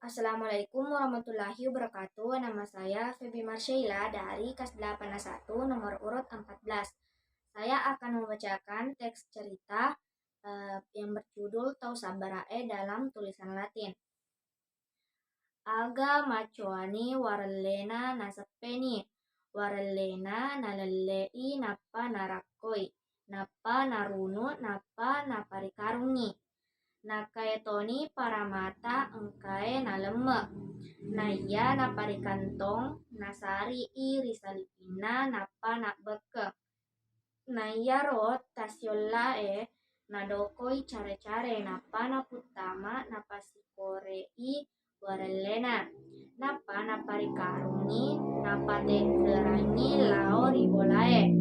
Assalamualaikum warahmatullahi wabarakatuh. Nama saya Feby Marsyaila dari kelas 8A1 nomor urut 14. Saya akan membacakan teks cerita yang berjudul Tau Sabarae dalam tulisan Latin. Aga macoani warellena nasepeni, warellena nalellei napa narakoi, napa narunu napa naparikarungi. Nakaetoni para mata engkae nalemme. Naya naparikantong nasari I risalipina napa nakbeke. Naya rot tasiolla nadokoi care-care napa naputama napasikore I warellena. Napa naparikarungi napa tekerangi lao ribolae.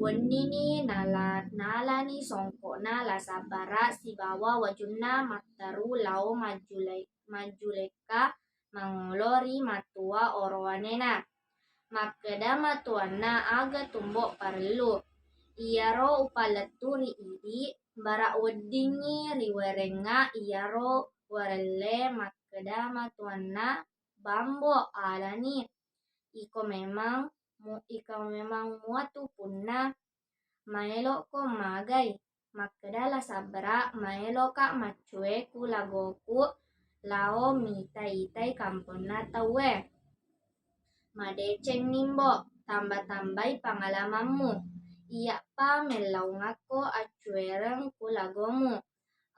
Wennini nalani songkona la sabara sibawa wajunna mataru lao majuleka mangolori matua orowanena. Makeda matuanna aga tumbok parelu. Iyaro upaletu ri idi bara weddingi riwerenga iyaro warelle makeda matuanna bambo alani. Iko memang muatu punna maelo ko magai makkedala sabra maelo ka macue ku lagoku lao mitai kamponna tawe madeceng nimbo tambah-tambai pengalamanmu iya pa melau ngako acuereng ku lagomu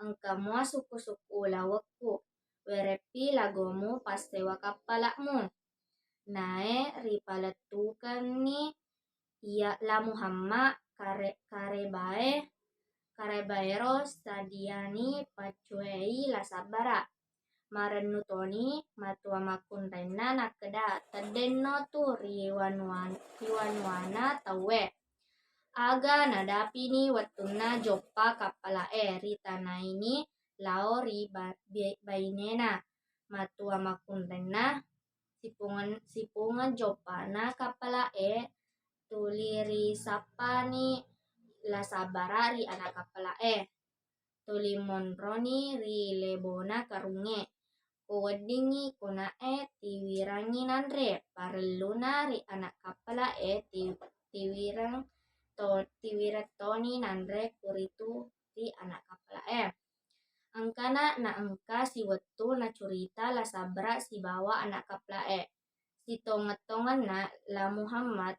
engka mua suku-suku lawekku werepi lagomu pastewa kapalakmu nae ripaletukan ni iya la Muhammad karebaero stadiani pacuei la sabara marennutoni matua makunrenna nakeda tedenno tu riwanuana tawe aga nadapini wattunna joppa kapalae ritanaini lao bainena matua makunrenna sipungan jopana kapalae tuliri sapani la sabara ri anak kapalae tuli monroni ri lebona karunge kuwedingi kunae tiwirangi nandre parelluna ri anak kapalae tiwiretoni nandre kuritu ri anak kapalae angkana na engka si wettu na curita la sabra si bawa anak kapalae si tonget-tonget na la Muhammad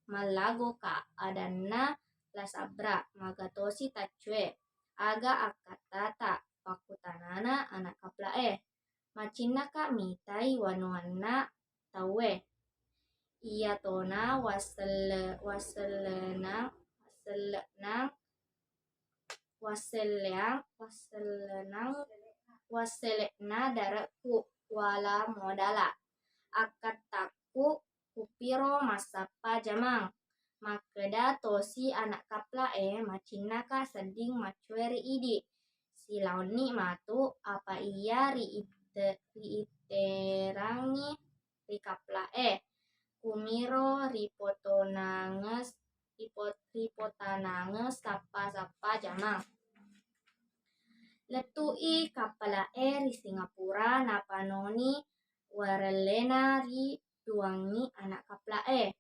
malago ka adanna la sabra magatosi tacue aga akatata pakutanana anak kapalae macinna ka mitai wanuanna tawe iya tona waselekna darekku wala modala akataku kupiro masapa jamang makeda tosi anak kapalae macinna ka seding macueri idi silauni matu apa iya riiterangi ri kapalae kumiro ripotananges sapa jamang letui kapalae ri Singapura napanoni warellena ri duangi anak kapalae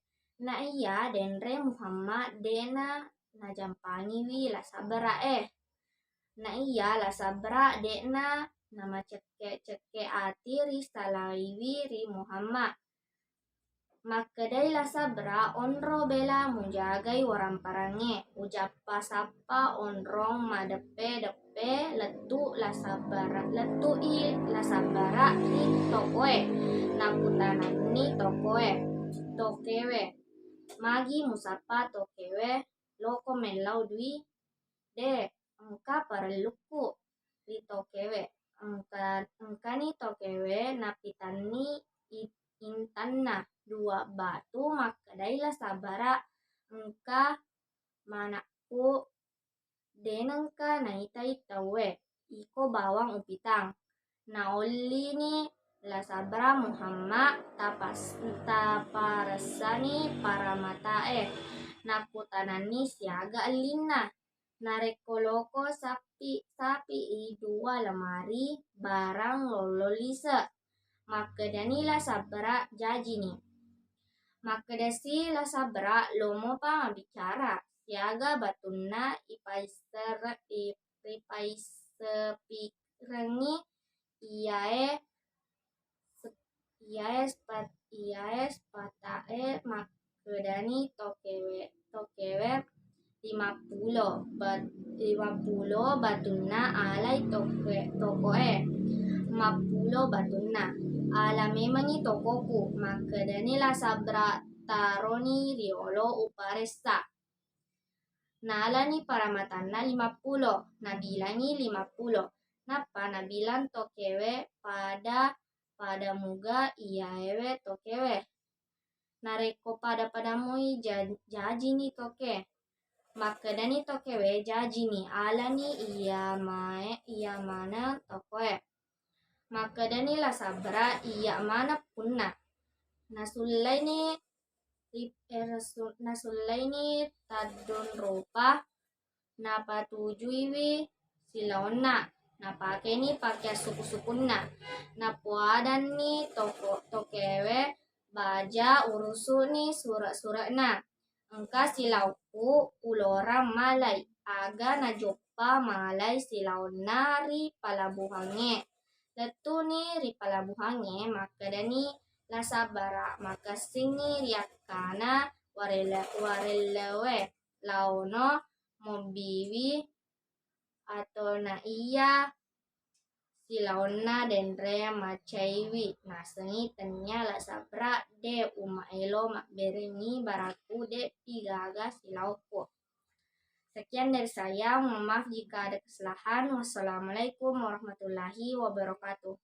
na iya denre Muhammad dena najampangi wi la sabarae na iya la sabra dena nama ceke ati ri salaiwi ri Muhammad makkedai la sabra onro bela munjagai waramparange ujappa sappa onrong madepe letu la sabara ri tokoe nakutanani tokewe magi musapa tokewe loko melau dwi de engka parelluku ri tokewe engkani tokewe napitani intanna dua batu makkedai la sabara engka manakku denengka naitai tawe iko bawang upitang na olli ni la sabra Muhammad taparessani para matae nakutanani siaga allinna Nareko loko sapi i dua lemari barang lololise. Makedani la sabra jajini. Makedasi la sabra lomo pa bicara. Siaga batunna ipaisepirengi iae iae spatae makedani tokewe 50 batunna alai tokoe 50 batunna ala memangi tokoku makedani la sabra taroni riolo uparessa. Nalani paramatanna 50, nabilangi 50. Napa nabilang tokewe pada muga iaewe tokewe. Nareko pada jajini toke. Makedani tokewe jajini alani ia mana tokoe. Makedani la sabra ia mana punna. Nasullaini tadun rupa napatujuiwi silaonna. Napakeni pakai suku-sukunna. Napuadani tokewe baja urusuni surak-surakna. Engka silauku ulora malai aga najoppa malai silaonna ri palabuhange. Letuni ri palabuhange makedani la sabara makasingi riakkana warellewe laono mobiwi atau na iya silaonna denre macaiwi nasengi tenya la sabra de uma elo makbereni baraku de pigaga silauku. Sekian dari saya, mohon maaf jika ada kesalahan. Wassalamualaikum warahmatullahi wabarakatuh.